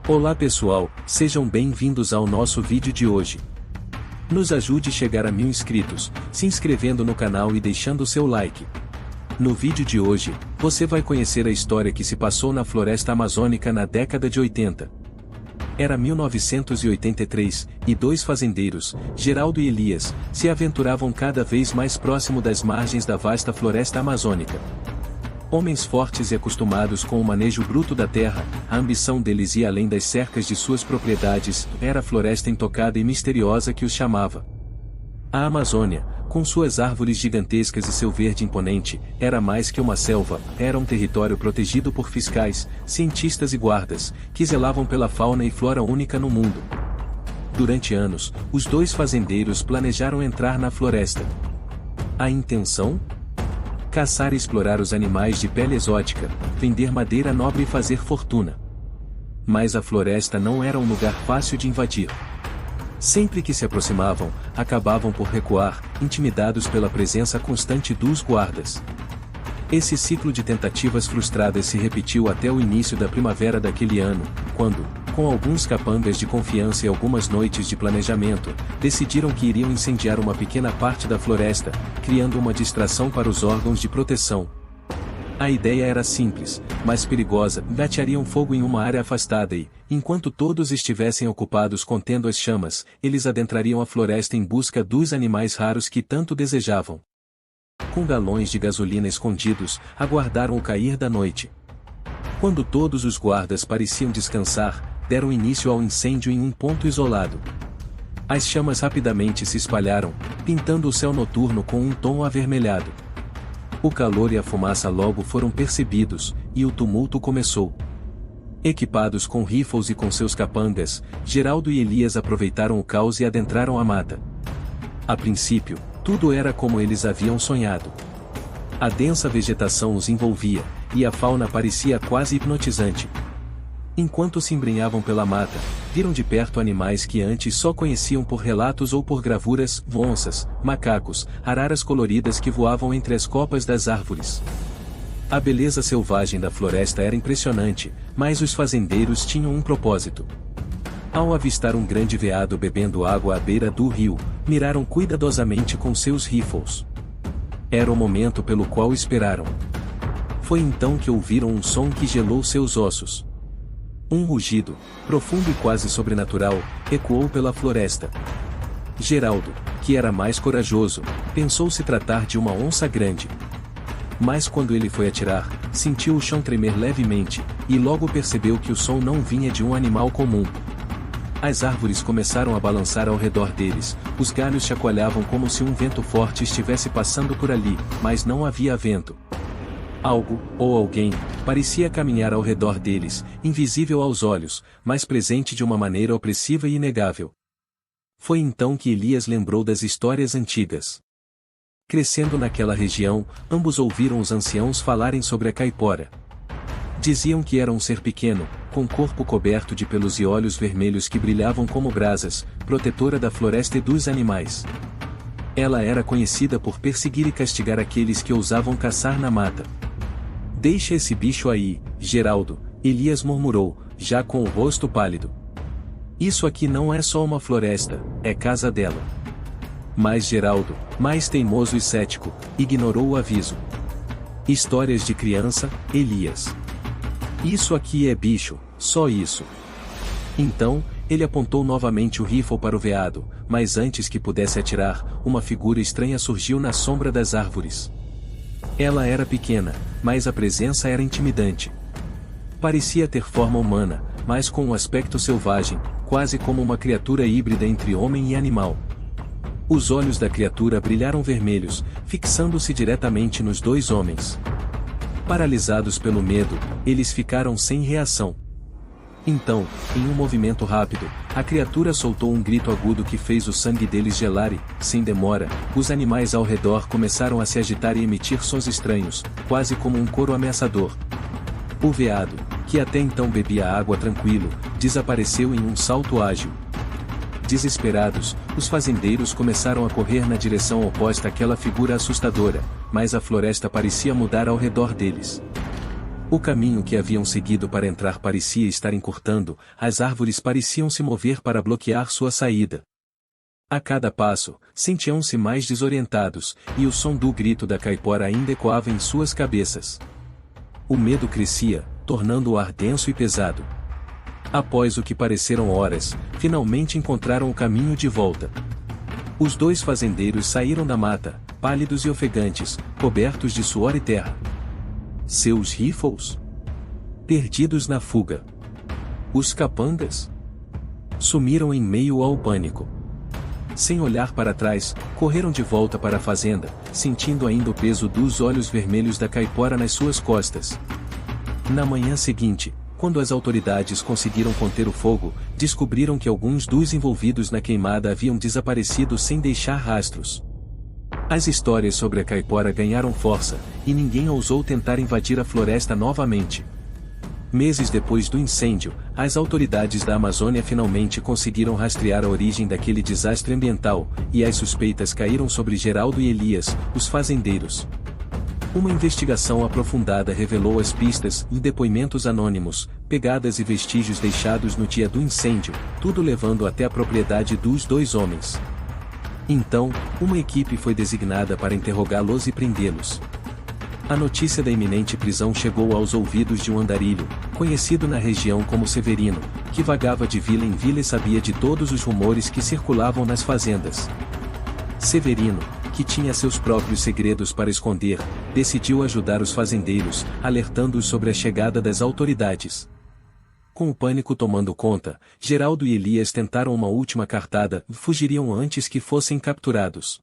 Olá pessoal, sejam bem-vindos ao nosso vídeo de hoje. Nos ajude a chegar a 1000 inscritos, se inscrevendo no canal e deixando seu like. No vídeo de hoje, você vai conhecer a história que se passou na floresta amazônica na década de 80. Era 1983, e dois fazendeiros, Geraldo e Elias, se aventuravam cada vez mais próximo das margens da vasta floresta amazônica. Homens fortes e acostumados com o manejo bruto da terra, a ambição deles ia além das cercas de suas propriedades, era a floresta intocada e misteriosa que os chamava. A Amazônia, com suas árvores gigantescas e seu verde imponente, era mais que uma selva, era um território protegido por fiscais, cientistas e guardas, que zelavam pela fauna e flora única no mundo. Durante anos, os dois fazendeiros planejaram entrar na floresta. A intenção? Caçar e explorar os animais de pele exótica, vender madeira nobre e fazer fortuna. Mas a floresta não era um lugar fácil de invadir. Sempre que se aproximavam, acabavam por recuar, intimidados pela presença constante dos guardas. Esse ciclo de tentativas frustradas se repetiu até o início da primavera daquele ano, quando, com alguns capangas de confiança e algumas noites de planejamento, decidiram que iriam incendiar uma pequena parte da floresta, criando uma distração para os órgãos de proteção. A ideia era simples, mas perigosa: ateariam fogo em uma área afastada e, enquanto todos estivessem ocupados contendo as chamas, eles adentrariam a floresta em busca dos animais raros que tanto desejavam. Com galões de gasolina escondidos, aguardaram o cair da noite. Quando todos os guardas pareciam descansar, deram início ao incêndio em um ponto isolado. As chamas rapidamente se espalharam, pintando o céu noturno com um tom avermelhado. O calor e a fumaça logo foram percebidos, e o tumulto começou. Equipados com rifles e com seus capangas, Geraldo e Elias aproveitaram o caos e adentraram a mata. A princípio, tudo era como eles haviam sonhado. A densa vegetação os envolvia, e a fauna parecia quase hipnotizante. Enquanto se embrenhavam pela mata, viram de perto animais que antes só conheciam por relatos ou por gravuras: onças, macacos, araras coloridas que voavam entre as copas das árvores. A beleza selvagem da floresta era impressionante, mas os fazendeiros tinham um propósito. Ao avistar um grande veado bebendo água à beira do rio, miraram cuidadosamente com seus rifles. Era o momento pelo qual esperaram. Foi então que ouviram um som que gelou seus ossos. Um rugido, profundo e quase sobrenatural, ecoou pela floresta. Geraldo, que era mais corajoso, pensou se tratar de uma onça grande. Mas quando ele foi atirar, sentiu o chão tremer levemente, e logo percebeu que o som não vinha de um animal comum. As árvores começaram a balançar ao redor deles, os galhos chacoalhavam como se um vento forte estivesse passando por ali, mas não havia vento. Algo, ou alguém, parecia caminhar ao redor deles, invisível aos olhos, mas presente de uma maneira opressiva e inegável. Foi então que Elias lembrou das histórias antigas. Crescendo naquela região, ambos ouviram os anciãos falarem sobre a caipora. Diziam que era um ser pequeno, com corpo coberto de pelos e olhos vermelhos que brilhavam como brasas, protetora da floresta e dos animais. Ela era conhecida por perseguir e castigar aqueles que ousavam caçar na mata. "Deixa esse bicho aí, Geraldo", Elias murmurou, já com o rosto pálido. "Isso aqui não é só uma floresta, é casa dela." Mas Geraldo, mais teimoso e cético, ignorou o aviso. "Histórias de criança, Elias. Isso aqui é bicho, só isso." Então, ele apontou novamente o rifle para o veado, mas antes que pudesse atirar, uma figura estranha surgiu na sombra das árvores. Ela era pequena, mas a presença era intimidante. Parecia ter forma humana, mas com um aspecto selvagem, quase como uma criatura híbrida entre homem e animal. Os olhos da criatura brilharam vermelhos, fixando-se diretamente nos dois homens. Paralisados pelo medo, eles ficaram sem reação. Então, em um movimento rápido, a criatura soltou um grito agudo que fez o sangue deles gelar e, sem demora, os animais ao redor começaram a se agitar e emitir sons estranhos, quase como um coro ameaçador. O veado, que até então bebia água tranquilo, desapareceu em um salto ágil. Desesperados, os fazendeiros começaram a correr na direção oposta àquela figura assustadora, mas a floresta parecia mudar ao redor deles. O caminho que haviam seguido para entrar parecia estar encurtando, as árvores pareciam se mover para bloquear sua saída. A cada passo, sentiam-se mais desorientados, e o som do grito da caipora ainda ecoava em suas cabeças. O medo crescia, tornando o ar denso e pesado. Após o que pareceram horas, finalmente encontraram o caminho de volta. Os dois fazendeiros saíram da mata, pálidos e ofegantes, cobertos de suor e terra. Seus rifles? Perdidos na fuga. Os capangas? Sumiram em meio ao pânico. Sem olhar para trás, correram de volta para a fazenda, sentindo ainda o peso dos olhos vermelhos da caipora nas suas costas. Na manhã seguinte, quando as autoridades conseguiram conter o fogo, descobriram que alguns dos envolvidos na queimada haviam desaparecido sem deixar rastros. As histórias sobre a caipora ganharam força, e ninguém ousou tentar invadir a floresta novamente. Meses depois do incêndio, as autoridades da Amazônia finalmente conseguiram rastrear a origem daquele desastre ambiental, e as suspeitas caíram sobre Geraldo e Elias, os fazendeiros. Uma investigação aprofundada revelou as pistas e depoimentos anônimos, pegadas e vestígios deixados no dia do incêndio, tudo levando até a propriedade dos dois homens. Então, uma equipe foi designada para interrogá-los e prendê-los. A notícia da iminente prisão chegou aos ouvidos de um andarilho, conhecido na região como Severino, que vagava de vila em vila e sabia de todos os rumores que circulavam nas fazendas. Severino, que tinha seus próprios segredos para esconder, decidiu ajudar os fazendeiros, alertando-os sobre a chegada das autoridades. Com o pânico tomando conta, Geraldo e Elias tentaram uma última cartada e fugiriam antes que fossem capturados.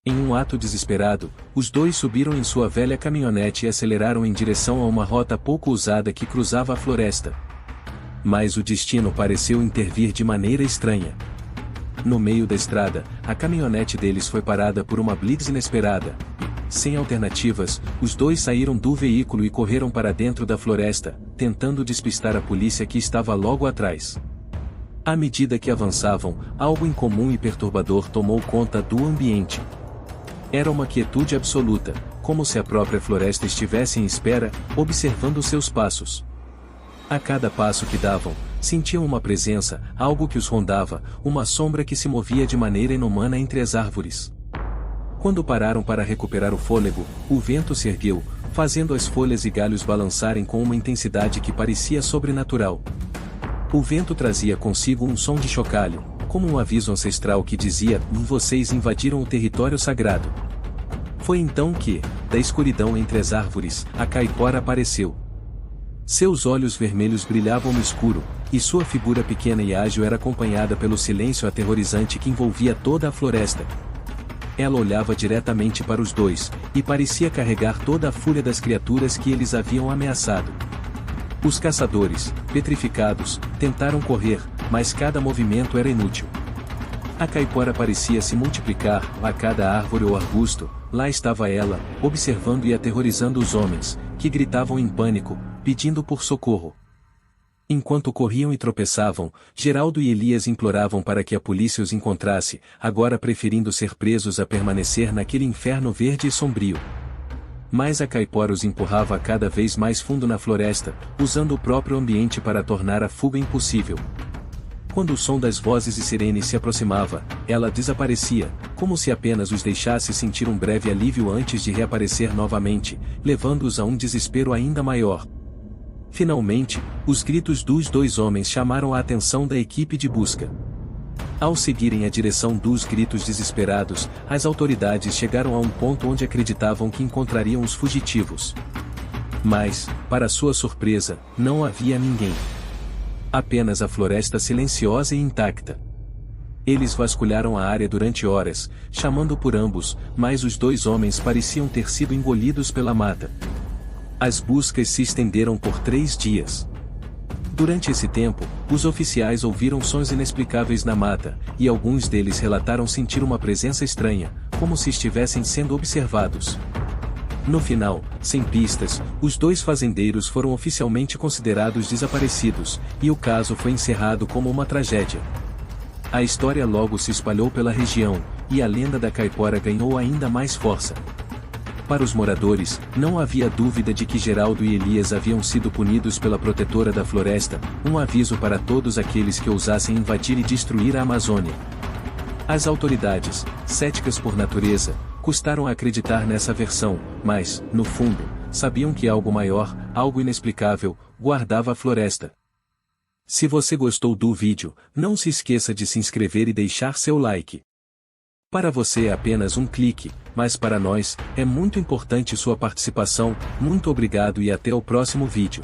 Em um ato desesperado, os dois subiram em sua velha caminhonete e aceleraram em direção a uma rota pouco usada que cruzava a floresta. Mas o destino pareceu intervir de maneira estranha. No meio da estrada, a caminhonete deles foi parada por uma blitz inesperada. Sem alternativas, os dois saíram do veículo e correram para dentro da floresta, tentando despistar a polícia que estava logo atrás. À medida que avançavam, algo incomum e perturbador tomou conta do ambiente. Era uma quietude absoluta, como se a própria floresta estivesse em espera, observando seus passos. A cada passo que davam, sentiam uma presença, algo que os rondava, uma sombra que se movia de maneira inumana entre as árvores. Quando pararam para recuperar o fôlego, o vento se ergueu, fazendo as folhas e galhos balançarem com uma intensidade que parecia sobrenatural. O vento trazia consigo um som de chocalho, como um aviso ancestral que dizia: "Vocês invadiram o território sagrado." Foi então que, da escuridão entre as árvores, a caipora apareceu. Seus olhos vermelhos brilhavam no escuro, e sua figura pequena e ágil era acompanhada pelo silêncio aterrorizante que envolvia toda a floresta. Ela olhava diretamente para os dois, e parecia carregar toda a fúria das criaturas que eles haviam ameaçado. Os caçadores, petrificados, tentaram correr, mas cada movimento era inútil. A caipora parecia se multiplicar, a cada árvore ou arbusto, lá estava ela, observando e aterrorizando os homens, que gritavam em pânico, pedindo por socorro. Enquanto corriam e tropeçavam, Geraldo e Elias imploravam para que a polícia os encontrasse, agora preferindo ser presos a permanecer naquele inferno verde e sombrio. Mas a caipora os empurrava cada vez mais fundo na floresta, usando o próprio ambiente para tornar a fuga impossível. Quando o som das vozes e sirenes se aproximava, ela desaparecia, como se apenas os deixasse sentir um breve alívio antes de reaparecer novamente, levando-os a um desespero ainda maior. Finalmente, os gritos dos dois homens chamaram a atenção da equipe de busca. Ao seguirem a direção dos gritos desesperados, as autoridades chegaram a um ponto onde acreditavam que encontrariam os fugitivos. Mas, para sua surpresa, não havia ninguém. Apenas a floresta silenciosa e intacta. Eles vasculharam a área durante horas, chamando por ambos, mas os dois homens pareciam ter sido engolidos pela mata. As buscas se estenderam por 3 dias. Durante esse tempo, os oficiais ouviram sons inexplicáveis na mata, e alguns deles relataram sentir uma presença estranha, como se estivessem sendo observados. No final, sem pistas, os dois fazendeiros foram oficialmente considerados desaparecidos, e o caso foi encerrado como uma tragédia. A história logo se espalhou pela região, e a lenda da caipora ganhou ainda mais força. Para os moradores, não havia dúvida de que Geraldo e Elias haviam sido punidos pela protetora da floresta, um aviso para todos aqueles que ousassem invadir e destruir a Amazônia. As autoridades, céticas por natureza, custaram acreditar nessa versão, mas, no fundo, sabiam que algo maior, algo inexplicável, guardava a floresta. Se você gostou do vídeo, não se esqueça de se inscrever e deixar seu like. Para você é apenas um clique, mas para nós, é muito importante sua participação. Muito obrigado e até o próximo vídeo.